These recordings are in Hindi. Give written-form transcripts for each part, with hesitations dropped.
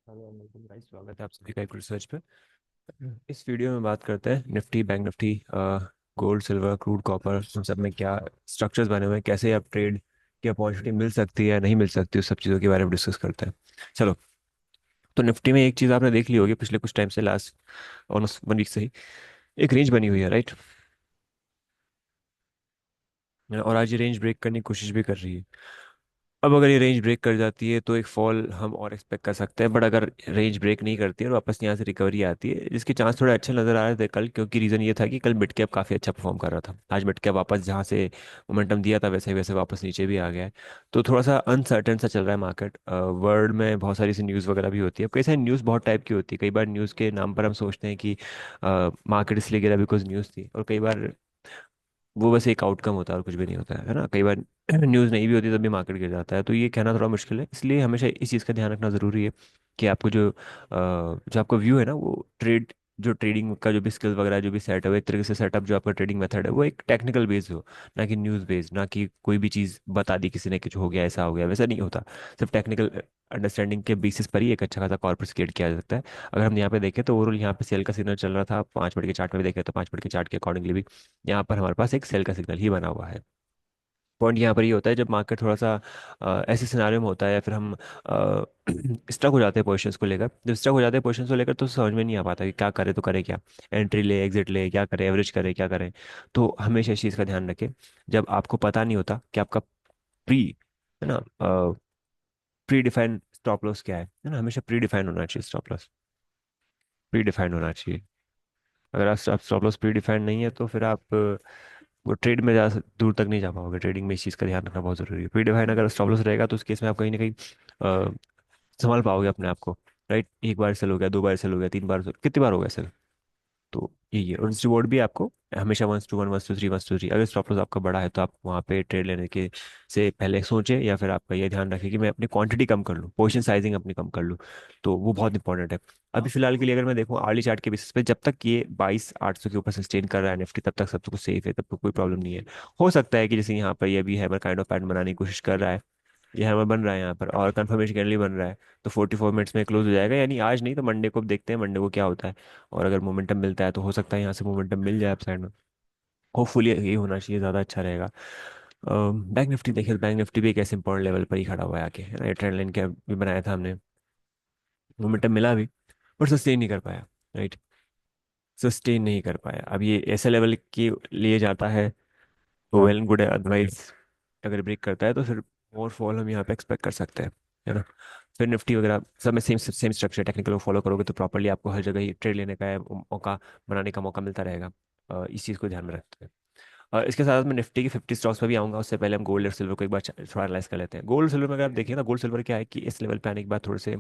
हेलो वेलकम गाइस, स्वागत है आप सभी का एक रिसर्च पे। इस वीडियो में बात करते हैं Nifty, bank Nifty, gold, silver, crude, copper, उन सब में क्या स्ट्रक्चर्स बने हुए हैं, कैसे आप ट्रेड की अपॉर्चुनिटी मिल सकती है या नहीं मिल सकती, उस सब चीज़ों के बारे में डिस्कस करते हैं। चलो, तो निफ्टी में एक चीज़ आपने देख ली होगी पिछले कुछ टाइम से, लास्ट ऑलमोस्ट 1 वीक से ही एक रेंज बनी हुई है, राइट? और आज ये रेंज ब्रेक करने की कोशिश भी कर रही है। अब अगर ये रेंज ब्रेक कर जाती है तो एक फॉल हम और एक्सपेक्ट कर सकते हैं, बट अगर रेंज ब्रेक नहीं करती है और वापस यहाँ से रिकवरी आती है, जिसके चांस थोड़े अच्छे नजर आ रहे थे कल, क्योंकि रीजन ये था कि कल मिड कैप काफी अच्छा परफॉर्म कर रहा था। आज मिड कैप वापस जहाँ से मोमेंटम दिया था वैसे ही वैसे वापस नीचे भी आ गया है। तो थोड़ा सा अनसर्टेन सा चल रहा है मार्केट। वर्ल्ड में बहुत सारी सी न्यूज़ वगैरह भी होती है। अब कई सारी न्यूज़ बहुत टाइप की होती है। कई बार न्यूज़ के नाम पर हम सोचते हैं कि मार्केट इसलिए गिरा बिकॉज न्यूज़ थी, और कई बार वो बस एक आउटकम होता है और कुछ भी नहीं होता है ना। कई बार न्यूज़ नहीं भी होती तब भी मार्केट गिर जाता है, तो ये कहना थोड़ा मुश्किल है। इसलिए हमेशा इस चीज़ का ध्यान रखना ज़रूरी है कि आपको जो आपका व्यू है ना, वो जो ट्रेडिंग का जो भी स्किल वगैरह जो भी सेट है, वो एक तरीके से सेटअप, जो आपका ट्रेडिंग मेथड है वो एक टेक्निकल बेस्ड हो, ना कि न्यूज़ बेस्ड, ना कि कोई भी चीज़ बता दी किसी ने कुछ हो गया ऐसा हो गया वैसा नहीं होता। सिर्फ टेक्निकल अंडरस्टैंडिंग के बेसिस पर ही एक अच्छा खासा कॉर्पस क्रिएट किया जा सकता है। अगर हम यहाँ पे देखें तो ओवरऑल यहाँ पे सेल का सिग्नल चल रहा था। 5 मिनट के चार्ट में भी देखें तो 5 मिनट के चार्ट के अकॉर्डिंगली भी यहाँ पर हमारे पास एक सेल का सिग्नल ही बना हुआ है। पॉइंट यहाँ पर ये होता है जब मार्केट थोड़ा सा ऐसे सिनारियो में होता है, या फिर हम स्टक हो जाते हैं पोजीशंस को लेकर। जब स्टक हो जाते हैं पोजीशंस को लेकर तो समझ में नहीं आ पाता कि क्या करे, तो करे क्या, एंट्री ले, एग्जिट ले, क्या करे, एवरेज करे, क्या करें। तो हमेशा इस चीज़ का ध्यान रखें। जब आपको पता नहीं होता कि आपका प्री है ना, प्री डिफाइंड स्टॉप लॉस क्या है ना, हमेशा प्री डिफाइंड होना चाहिए स्टॉप लॉस, प्री डिफाइंड होना चाहिए। अगर आप स्टॉप लॉस प्री डिफाइंड नहीं है तो फिर आप वो ट्रेड में दूर तक नहीं जा पाओगे। ट्रेडिंग में इस चीज़ का ध्यान रखना बहुत जरूरी है। प्री डिफाइन अगर स्टॉप लॉस रहेगा तो उस केस में आप कहीं ना कहीं अ, संभाल पाओगे अपने आप को, राइट? एक बार सेल हो गया, 2 बार सेल हो गया, 3 बार कितनी बार हो गया सेल, तो यही है। और रिवॉर्ड भी आपको हमेशा 1:1, 1:3, 1:3। अगर स्टॉप लॉस आपका बड़ा है तो आप वहाँ पे ट्रेड लेने के से पहले सोचें, या फिर आपका ये ध्यान रखें कि मैं अपनी क्वांटिटी कम कर लूँ, पोजीशन साइजिंग अपनी कम कर लूँ। तो वो बहुत इंपॉर्टेंट है। अभी फिलहाल के लिए अगर मैं देखूँ आर्ली चार्ट के बेसिस पे, जब तक ये 22,800 के ऊपर सस्टेन कर रहा है निफ्टी, तब तक सब कुछ सेफ है, तब तक कोई प्रॉब्लम नहीं है। हो सकता है कि जैसे यहाँ पर ये भी हैमर काइंड ऑफ पैटर्न बनाने की कोशिश कर रहा है, ये हैमर बन रहा है यहाँ पर और कंफर्मेशन कैंडल बन रहा है, तो 44 मिनट्स में क्लोज हो जाएगा। यानी आज नहीं तो मंडे को देखते हैं, मंडे को क्या होता है। और अगर मोमेंटम मिलता है तो हो सकता है यहाँ से मोमेंटम मिल जाए अपसाइड में। होपफुली यही होना चाहिए, ज़्यादा अच्छा रहेगा। बैंक निफ्टी देखिए, बैंक निफ्टी भी एक ऐसे इंपॉर्टेंट लेवल पर ही खड़ा हुआ है आके, है ना। ये ट्रेंड लाइन क्या भी बनाया था हमने, मोमेंटम मिला भी, पर सस्टेन नहीं कर पाया, राइट? सस्टेन नहीं कर पाया। अब ये ऐसे लेवल के लिए जाता है तो वेल एंड गुड है, अदरवाइज अगर ब्रेक करता है तो फिर और फॉल हम यहाँ पे एक्सपेक्ट कर सकते हैं, है ना। फिर निफ्टी वगैरह सब में सेम सेम स्ट्रक्चर, टेक्निकल को फॉलो करोगे तो प्रॉपरली आपको हर जगह ही ट्रेड लेने का मौका बनाने का मौका मिलता रहेगा। इस चीज़ को ध्यान में रखते हैं। और इसके साथ मैं निफ्टी की 50 स्टॉक्स पर भी आऊंगा, उससे पहले हम गोल्ड और सिल्वर को एक बार थोड़ा एनालाइज कर लेते हैं। गोल्ड सिल्वर में अगर आप देखिए ना, गोल्ड सिल्वर क्या है कि इस लेवल पे आने के बाद थोड़े से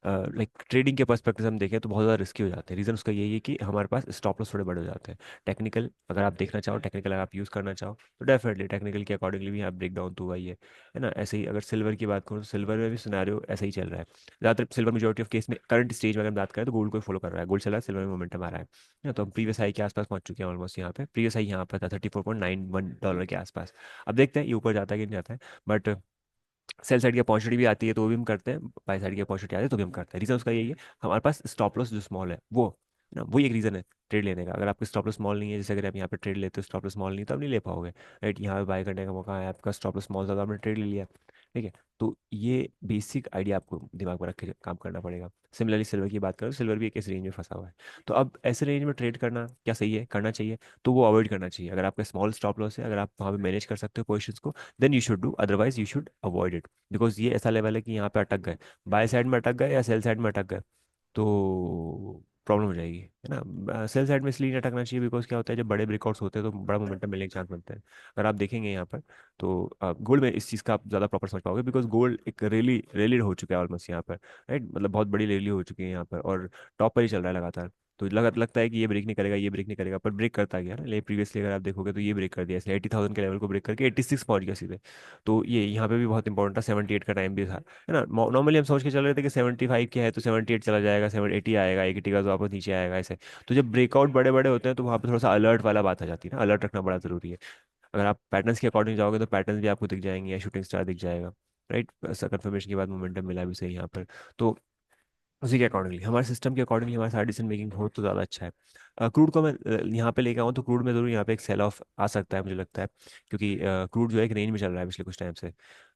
लाइक ट्रेडिंग के पर्सपेक्टिव से हम देखें तो बहुत ज़्यादा रिस्की हो जाते हैं। रीज़न उसका यही है कि हमारे पास स्टॉप लॉस थोड़े बड़े हो जाते हैं। टेक्निकल अगर आप देखना चाहो, टेक्निकल अगर आप यूज़ करना चाहो तो डेफिनेटली टेक्निकल के अकॉर्डिंगली भी यहाँ ब्रेक डाउन तो हुआ ही है ना। ऐसे ही अगर सिल्वर की बात करूँ तो सिल्वर में भी सिनारियो ऐसा ही चल रहा है। ज़्यादातर सिल्वर मेजोरिटी ऑफ केस में करंट स्टेज में अगर हम बात करें तो गोल्ड को फॉलो कर रहा है। गोल्ड चला है, सिल्वर में मोमेंटम आ रहा है। तो हम प्रीवियस हाई के आसपास पहुंच चुके हैं ऑलमोस्ट। यहाँ पे प्रीवियस हाई यहाँ पर था $34.91 के आसपास। अब देखते हैं ये ऊपर जाता है कि नहीं जाता है, बट सेल साइड की अपॉर्चुनिटी भी आती है तो वो भी हम करते हैं, बाई साइड की अपॉर्चुनिटी आती है तो भी हम करते हैं। रीजन उसका यही है, हमारे पास स्टॉप लॉस जो स्मॉल है वो ना, वही एक रीजन है ट्रेड लेने का। अगर आपका स्टॉप लॉस स्मॉल नहीं है, जैसे अगर आप यहाँ पे ट्रेड लेते हो स्टॉप लॉस स्मॉल नहीं, तो आप नहीं ले पाओगे, राइट? यहाँ पे बाय करने का मौका है, आपका स्टॉप लॉस स्मॉल था तो आपने ट्रेड ले लिया, ठीक है। तो ये बेसिक आइडिया आपको दिमाग में रख के काम करना पड़ेगा। सिमिलरली सिल्वर की बात करें तो सिल्वर भी एक इस रेंज में फंसा हुआ है। तो अब ऐसे रेंज में ट्रेड करना क्या सही है, करना चाहिए? तो वो अवॉइड करना चाहिए। अगर आपका स्मॉल स्टॉप लॉस है, अगर आप वहाँ पे मैनेज कर सकते हो पोजिशंस को, then you should do, otherwise you should avoid it. Because ये ऐसा लेवल है कि यहाँ पे अटक गए, बाय साइड में अटक गए या सेल साइड में अटक गए तो प्रॉब्लम हो जाएगी, है ना। सेल साइड में इसलिए नहीं अटकना चाहिए बिकॉज क्या होता है, जब बड़े ब्रेकआउट्स होते हैं तो बड़ा मोमेंटम मिलने के चांस बनते हैं। अगर आप देखेंगे यहाँ पर तो गोल्ड में इस चीज़ का आप ज़्यादा प्रॉपर समझ पाओगे, बिकॉज गोल्ड एक रैली रैली हो चुका है ऑलमोस्ट यहाँ पर, राइट? मतलब बहुत बड़ी रैली हो चुकी है यहाँ पर और टॉप पर ही चल रहा है लगातार। तो लगता है कि ये ब्रेक नहीं करेगा, ये ब्रेक नहीं करेगा, पर ब्रेक करता गया ना। ले प्रीवियसली अगर आप देखोगे तो ये ब्रेक कर दिया, इसलिए 80,000 के लेवल को ब्रेक करके 86 पहुंच गया सीधे। तो ये यहाँ पे भी बहुत इंपॉर्टेंट था, 78 का टाइम भी था, है ना। नॉर्मली हम सोच के चल रहे थे कि 75 के है तो 78 चला जाएगा, 780 आएगा, 80 का तो वापस नीचे आएगा ऐसे। तो जब ब्रेकआउट बड़े बड़े होते हैं तो वहाँ पे थोड़ा सा अलर्ट वाला बात आ जाती है ना, अलर्ट रखना बड़ा जरूरी है। अगर आप पैटर्न्स के अकॉर्डिंग जाओगे तो पैटर्न्स भी आपको दिख जाएंगे या शूटिंग स्टार दिख जाएगा, राइट? कंफर्मेशन के बाद मोमेंटम मिला भी सही यहाँ पर। तो उसी के अकॉर्डिंगली, हमारे सिस्टम के अकॉर्डिंगली हमारा सारा डिसीजन मेकिंग बहुत तो ज़्यादा अच्छा है। क्रूड को मैं यहाँ पे लेके आऊँ तो क्रूड में ज़रूर यहाँ पे एक सेल ऑफ आ सकता है मुझे लगता है, क्योंकि क्रूड जो है एक रेंज में चल रहा है पिछले कुछ टाइम से।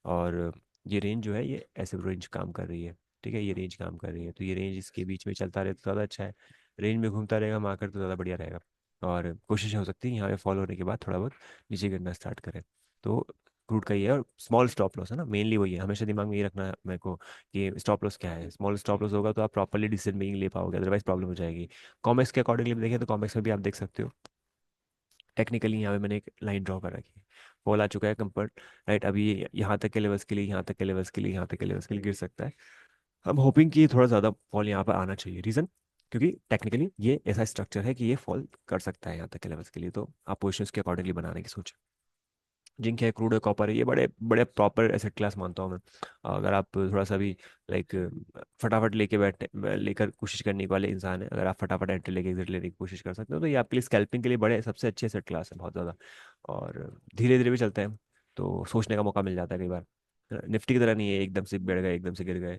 और ये रेंज जो है ये ऐसे रेंज काम कर रही है। ठीक है, ये रेंज काम कर रही है, तो ये रेंज इसके बीच में चलता रहे तो ज़्यादा अच्छा है। रेंज में घूमता रहेगा मार्केट तो ज़्यादा बढ़िया रहेगा। और कोशिश हो सकती है यहाँ पे फॉलो होने के बाद थोड़ा बहुत नीचे गिरना स्टार्ट करें। तो क्रूड का ये है, और स्मॉल स्टॉप लॉस है ना, मेनली वही है, हमेशा दिमाग में ये रखना है मेरे को कि स्टॉप लॉस क्या है। स्मॉल स्टॉप लॉस होगा तो आप प्रॉपरली डिसीजन मेकिंग ले पाओगे, अदरवाइज प्रॉब्लम हो जाएगी। कॉमेक्स के अकॉर्डिंगली भी देखें तो कॉमेक्स में भी आप देख सकते हो, टेक्निकली यहाँ पे मैंने एक लाइन ड्रॉ कर रखी है। फॉल आ चुका है कंफर्ट, राइट। अभी ये यहाँ तक के लेवल्स के लिए, यहाँ तक के लेवल्स के लिए, यहाँ तक के लेवल्स के लिए गिर सकता है। हम होपिंग कि थोड़ा ज़्यादा फॉल यहाँ पर आना चाहिए। रीज़न, क्योंकि टेक्निकली ये ऐसा स्ट्रक्चर है कि ये फॉल कर सकता है यहाँ तक के लेवल्स के लिए, तो आप पोजिशन के अकॉर्डिंगली बनाने की सोचें। जिंक है, क्रूड है, कॉपर है, ये बड़े बड़े प्रॉपर एसेट क्लास मानता हूँ मैं। अगर आप थोड़ा सा भी लाइक फटाफट लेके बैठने लेकर कोशिश करने वाले इंसान है, अगर आप फटाफट एंट्री लेके एग्जिट लेने की कोशिश कर सकते हो तो ये आपके लिए स्कैल्पिंग के लिए बड़े सबसे अच्छे एसेट क्लास है, बहुत ज़्यादा। और धीरे धीरे भी चलते हैं, तो सोचने का मौका मिल जाता है कई बार। निफ्टी की तरह नहीं है एकदम से बढ़ गए एकदम से गिर गए।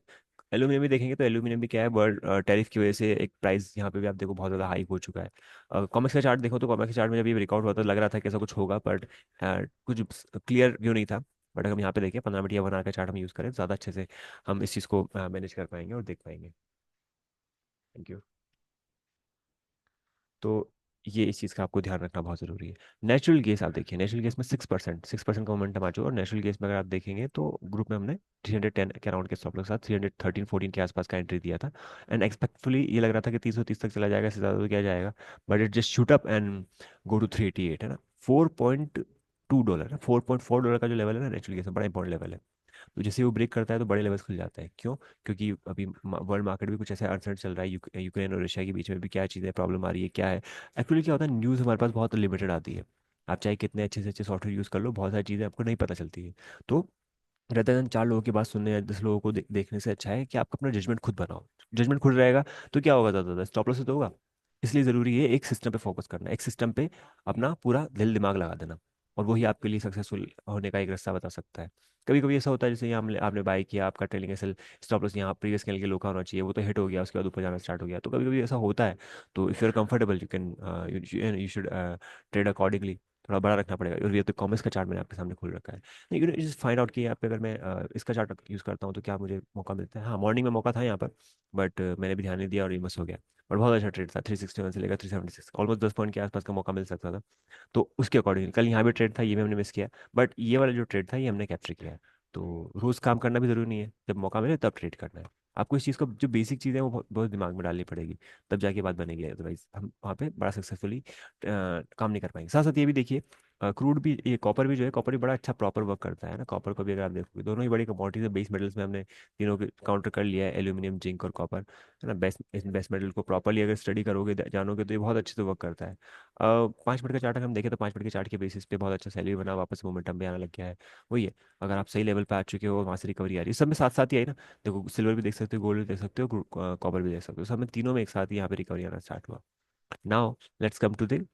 एल्यूमिनियम भी देखेंगे तो एल्यूमिनियम भी क्या है, वर्ल्ड टैरिफ की वजह से एक प्राइस यहाँ पे भी आप देखो बहुत ज़्यादा हाई हो चुका है। कॉमेक्स का चार्ट देखो तो कॉमेक्स के चार्ट में जब ये ब्रेकआउट हुआ तो लग रहा था कि ऐसा कुछ होगा, बट कुछ क्लियर व्यू नहीं था। बट अगर हम यहाँ पे देखें 15 मिनट या 1 आवर का चार्ट हम यूज़ करें तो ज़्यादा अच्छे से हम इस चीज़ को मैनेज कर पाएंगे और देख पाएंगे। Thank you. तो ये इस चीज़ का आपको ध्यान रखना बहुत ज़रूरी है। नेचुरल गैस आप देखिए, नेचुरल गैस में 6% का मोमेंटम आ चुका है, और नेचुरल गैस में अगर आप देखेंगे तो ग्रुप में हमने 310 के अराउंड के स्टॉप के साथ 313-14 के आसपास का एंट्री दिया था। एंड एक्सपेक्टफुली ये लग रहा था कि 330 तक चला जाएगा, इससे ज़्यादा तो क्या जाएगा। But it just shoot up and go to 388 है ना। $4.2 है, $4.4 का जो लेवल है ना नेचुरल गैस में, बड़ा इंपॉर्टेंट लेवल है। तो जैसे वो ब्रेक करता है तो बड़े लेवल्स खुल जाते हैं। क्यों? क्योंकि अभी वर्ल्ड मार्केट भी कुछ ऐसा अनसर्ट चल रहा है, यूक्रेन और रशिया के बीच में भी क्या चीज़ें प्रॉब्लम आ रही है क्या है। एक्चुअली क्या होता है, न्यूज़ हमारे पास बहुत लिमिटेड आती है। आप चाहे कितने अच्छे से अच्छे सॉफ्टवेयर यूज़ कर लो, बहुत सारी चीज़ें आपको नहीं पता चलती है। तो रहता है 4 लोगों की बात सुनने या 10 लोगों को देखने से अच्छा है कि आप अपना जजमेंट खुद बनाओ। जजमेंट खुद रहेगा तो क्या होगा, ज़्यादा ज़्यादा स्टॉप लॉस तो होगा। इसलिए ज़रूरी है एक सिस्टम पे फोकस करना, एक सिस्टम पे अपना पूरा दिल दिमाग लगा देना, और वही आपके लिए सक्सेसफुल होने का एक रास्ता बता सकता है। कभी कभी ऐसा होता है, जैसे यहाँ आपने बाई किया, आपका ट्रेलिंग एसएल स्टॉप लॉस यहाँ प्रीवियस कैंडल के लो का होना चाहिए, वो तो हिट हो गया, उसके बाद ऊपर जाना स्टार्ट हो गया, तो कभी कभी ऐसा होता है। तो if you are comfortable you can you should trade accordingly. थोड़ा बड़ा रखना पड़ेगा, और ये तो कॉमर्स का चार्ट मैंने आपके सामने खोल रखा है। नहीं, यू जस्ट फाइंड आउट कि यहाँ पे अगर मैं इसका चार्ट यूज़ करता हूँ तो क्या मुझे मौका मिलता है। हाँ, मॉर्निंग में मौका था यहाँ पर, बट मैंने भी ध्यान नहीं दिया और ये मिस हो गया। और बहुत अच्छा ट्रेड था, 361 से लेकर 376, ऑलमोस्ट 10 पॉइंट के आसपास का मौका मिल सकता था। तो उसके अकॉर्डिंग कल यहाँ भी ट्रेड था, ये भी हमने मिस किया। बट ये वाला जो ट्रेड था ये हमने कैप्चर किया है। तो रोज़ काम करना भी ज़रूरी नहीं है, जब मौका मिले तब ट्रेड करना है। आपको इस चीज़ को जो बेसिक चीज़ें हैं वो बहुत बहुत दिमाग में डालनी पड़ेगी, तब जाके बात बनेगी, अदरवाइज हम वहाँ पे बड़ा सक्सेसफुली काम नहीं कर पाएंगे। साथ साथ ये भी देखिए, क्रूड भी, ये कॉपर भी जो है, कॉपर भी बड़ा अच्छा प्रॉपर वर्क करता है ना। कॉपर को भी अगर आप देखोगे, दोनों ही बड़ी कमोडिटीज है, बेस मेटल्स में हमने तीनों के काउंटर कर लिया है, एल्यूमिनियम, जिंक और कॉपर, है ना। बेस्ट इस बेस्ट मेटल को प्रॉपरली अगर स्टडी करोगे, जानोगे, तो ये बहुत अच्छे से वर्क करता है। 5 मिनट का चार्ट अगर हम देखें तो 5 मिनट के चार्ट के बेसिस पे बहुत अच्छा सैलरी बना, वापस मोमेंटम भी आने लग गया है। वही है, अगर आप सही लेवल पे आ चुके हो, वहाँ से रिकवरी आ रही है, सब में साथ साथ ही आई ना। देखो, सिल्वर भी देख सकते हो, गोल्ड भी देख सकते हो, कॉपर भी देख सकते हो, सब में तीनों में एक साथ ही यहाँ पे रिकवरी आना स्टार्ट हुआ। Now let's come to the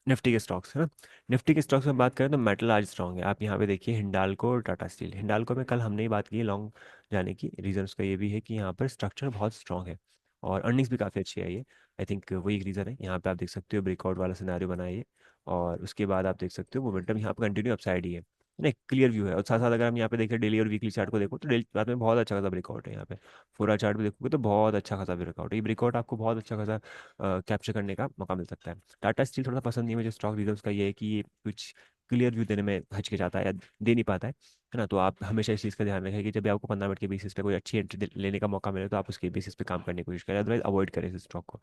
Nifty के स्टॉक्स, है ना। निफ्टी के स्टॉक्स में बात करें तो मेटल आज स्ट्रांग है। आप यहाँ पे देखिए हिंडाल्को और टाटा स्टील। हिंडाल्को में कल हमने ही बात की है लॉन्ग जाने की, रीजन उसका ये भी है कि यहाँ पर स्ट्रक्चर बहुत स्ट्रांग है, और अर्निंग्स भी काफ़ी अच्छी आई है। आई थिंक वही एक रीज़न है, यहाँ पे आप देख सकते हो ब्रेकआउट वाला सिनारियो बना है ये। और उसके बाद आप देख सकते हो मोमेंटम यहाँ पे कंटिन्यू अपसाइड ही है ना, क्लियर व्यू है। और साथ साथ अगर हम यहाँ पे देखें डेली और वीकली चार्ट को देखो तो डेली चार्ट में बहुत अच्छा खासा ब्रेकआउट है यहाँ पे। 4 आवर चार्ट भी देखोगे तो बहुत अच्छा खासा ब्रेकआउट है, ये ब्रेकआउट आपको बहुत अच्छा खासा कैप्चर करने का मौका मिल सकता है। टाटा स्टील थोड़ा पसंद नहीं है मुझे स्टॉक, रीजन उसका ये है कि ये कुछ क्लियर व्यू देने में हिचकिचाता है या दे नहीं पाता है ना। तो आप हमेशा इस चीज़ का ध्यान रखें कि जब भी आपको 15 मिनट के बेसिस पे कोई अच्छी एंट्री लेने का मौका मिले तो आप उसके बेसिस पे काम करने की कोशिश करें, अदरवाइज अवॉइड करें इस स्टॉक को।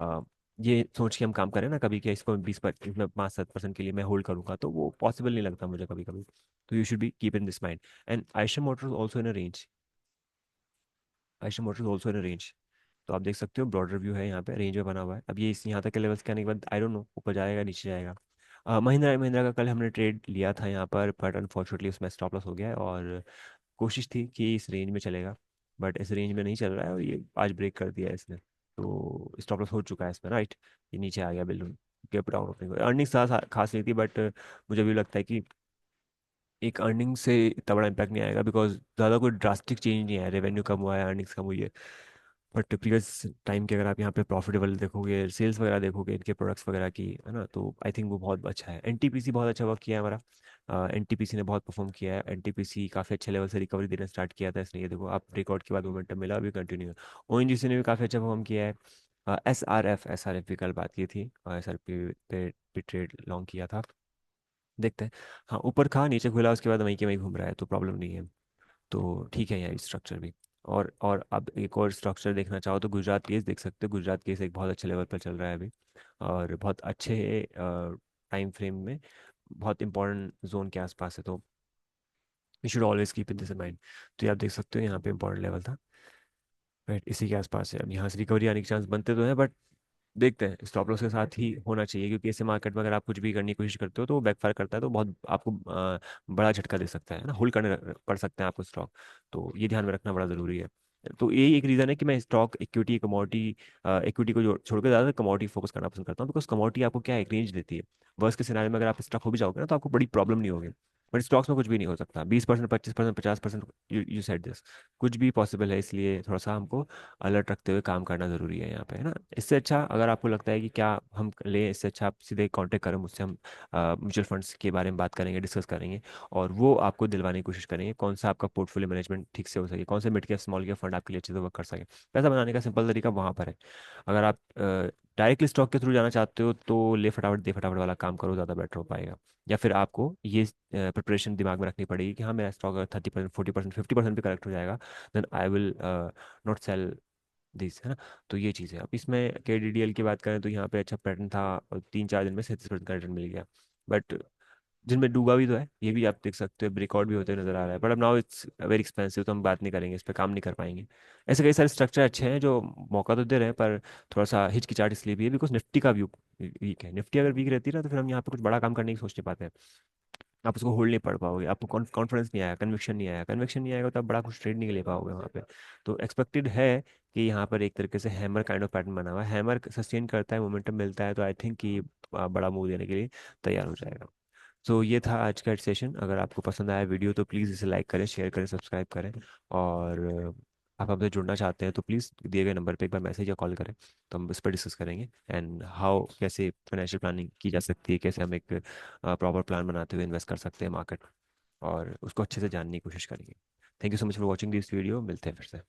अ, ये सोच के हम काम करें ना कभी कि इसको 20% में 5-7% के लिए मैं होल्ड करूंगा, तो वो पॉसिबल नहीं लगता मुझे कभी कभी। तो you should be keep in this mind. And Eicher Motors also in a range, Eicher Motors also in a range. तो आप देख सकते हो ब्रॉडर व्यू है, यहाँ पे रेंज में बना हुआ है। अब ये इस यहाँ तक के लेवल्स के आने के बाद आई डोंट नो ऊपर जाएगा नीचे जाएगा। महिंद्रा महिंद्रा का कल हमने ट्रेड लिया था यहाँ पर, बट अनफॉर्चुनेटली उसमें स्टॉप लॉस हो गया है, और कोशिश थी कि इस रेंज में चलेगा, बट इस रेंज में नहीं चल रहा है, और ये आज ब्रेक कर दिया है इसने। तो स्टॉप लॉस हो चुका है इसमें, राइट। ये नीचे आ गया बिल्कुल, गैप डाउन ओपनिंग। अर्निंग्स खास नहीं थी, बट मुझे भी लगता है कि एक अर्निंग से इतना बड़ा इम्पैक्ट नहीं आएगा, बिकॉज ज़्यादा कोई ड्रास्टिक चेंज नहीं आया, रेवेन्यू कम हुआ है, अर्निंग्स कम हुई है। बट प्रीवियस टाइम के अगर आप यहाँ पे प्रॉफिटेबल देखोगे, सेल्स वगैरह देखोगे इनके प्रोडक्ट्स वगैरह की, है ना, तो आई थिंक वो बहुत अच्छा है। एनटीपीसी बहुत अच्छा वर्क किया है हमारा, एनटीपीसी ने बहुत परफॉर्म किया है। एनटीपीसी काफ़ी अच्छे लेवल से रिकवरी देना स्टार्ट किया था इसने, ये देखो आप ब्रेकआउट के बाद मोमेंटम मिला, अभी कंटिन्यू है। ओएनजीसी ने भी काफ़ी अच्छा परफॉर्म किया है। एसआरएफ की कल बात की थी, एस आर पी पे ट्रेड लॉन्ग किया था, देखते हैं। हाँ, ऊपर था नीचे खुला, उसके बाद वहीं के वहीं घूम रहा है, तो प्रॉब्लम नहीं है। तो ठीक है यार स्ट्रक्चर भी। और अब एक और स्ट्रक्चर देखना चाहो तो गुजरात केस देख सकते हो। गुजरात केस एक बहुत अच्छे लेवल पर चल रहा है अभी, और बहुत अच्छे टाइम फ्रेम में, बहुत इंपॉर्टेंट जोन के आसपास है, तो you should always keep in this in mind. तो ये आप देख सकते हो यहाँ पे इंपॉर्टेंट लेवल था, राइट, इसी के आसपास है। अब यहाँ से रिकवरी आने के चांस बनते तो हैं, बट देखते हैं, स्टॉप लॉस के साथ ही होना चाहिए, क्योंकि ऐसे मार्केट में अगर आप कुछ भी करने की कोशिश करते हो तो वो बैकफायर करता है, तो बहुत आपको बड़ा झटका दे सकता है ना, होल्ड करने पड़ सकते हैं आपको स्टॉक। तो ये ध्यान में रखना बड़ा ज़रूरी है। तो यही एक रीज़न है कि मैं स्टॉक, इक्विटी, कमोडिटी, इक्विटी को छोड़ के ज़्यादा कमोडिटी फोकस करना पसंद करता हूँ, बिकॉज कमोडिटी आपको क्या है, एक रेंज देती है। वर्स्ट के सिनारियो में अगर आप स्टॉक हो भी जाओगे ना तो आपको बड़ी प्रॉब्लम नहीं होगी। बट स्टॉक्स में कुछ भी नहीं हो सकता, 20%, 25%, 50%, यू सेड दिस, कुछ भी पॉसिबल है। इसलिए थोड़ा सा हमको अलर्ट रखते हुए काम करना ज़रूरी है यहाँ पे, है ना। इससे अच्छा अगर आपको लगता है कि क्या हम लें, इससे अच्छा आप सीधे कांटेक्ट करें मुझसे, हम म्यूचुअल फंड्स के बारे में बात करेंगे, डिस्कस करेंगे, और वो आपको दिलवाने की कोशिश करेंगे कौन सा आपका पोर्टफोलियो मैनेजमेंट ठीक से हो सके, कौन से mid cap small cap fund आपके लिए अच्छे से वर्क कर सके। पैसा बनाने का सिंपल तरीका वहाँ पर है। अगर आप डायरेक्टली स्टॉक के थ्रू जाना चाहते हो तो ले फटाफट दे फटाफट वाला काम करो, ज़्यादा बेटर हो पाएगा। या फिर आपको ये प्रिपरेशन दिमाग में रखनी पड़ेगी कि हाँ, मेरा स्टॉक अगर 30%, 40%, 50% भी करेक्ट हो जाएगा, then I will not sell this, है ना। तो ये चीज़ है। अब इसमें KDDL की बात करें तो यहाँ पे अच्छा पैटर्न था, और 3-4 दिन में 37% का रिटर्न मिल गया। बट जिनमें डूबा भी तो है, ये भी आप देख सकते हो, ब्रेकआउट भी होते हुए नजर आ रहा है, बट अब नाउ इट्स वेरी एक्सपेंसिव, तो हम बात नहीं करेंगे, इस पर काम नहीं कर पाएंगे। ऐसे कई सारे स्ट्रक्चर अच्छे हैं जो मौका तो दे रहे हैं, पर थोड़ा सा हिचकिचाहट इसलिए भी है बिकॉज निफ्टी का व्यू वीक है। निफ्टी अगर वीक रहती है ना तो फिर हम यहाँ पे कुछ बड़ा काम करने की सोच नहीं पाते हैं। आप उसको होल्ड नहीं पढ़ पाओगे, आपको कॉन्फिडेंस नहीं आएगा, कन्विक्शन नहीं आएगा, कन्विक्शन नहीं आएगा तो आप बड़ा कुछ ट्रेड नहीं ले पाओगे वहाँ पे। तो एक्सपेक्टेड है कि यहाँ पर एक तरीके से हैमर काइंड ऑफ पैटर्न बना हुआ है, हैमर सस्टेन करता है, मोमेंटम मिलता है, तो आई थिंक कि बड़ा मूव देने के लिए तैयार हो जाएगा। तो ये था आज का सेशन। अगर आपको पसंद आया वीडियो तो प्लीज़ इसे लाइक करें, शेयर करें, सब्सक्राइब करें। और आप हमसे जुड़ना चाहते हैं तो प्लीज़ दिए गए नंबर पे एक बार मैसेज या कॉल करें, तो हम इस पर डिस्कस करेंगे, एंड हाउ कैसे फाइनेंशियल प्लानिंग की जा सकती है, कैसे हम एक प्रॉपर प्लान बनाते हुए इन्वेस्ट कर सकते हैं मार्केट, और उसको अच्छे से जानने की कोशिश करेंगे। Thank you so much for watching this video, मिलते हैं फिर से।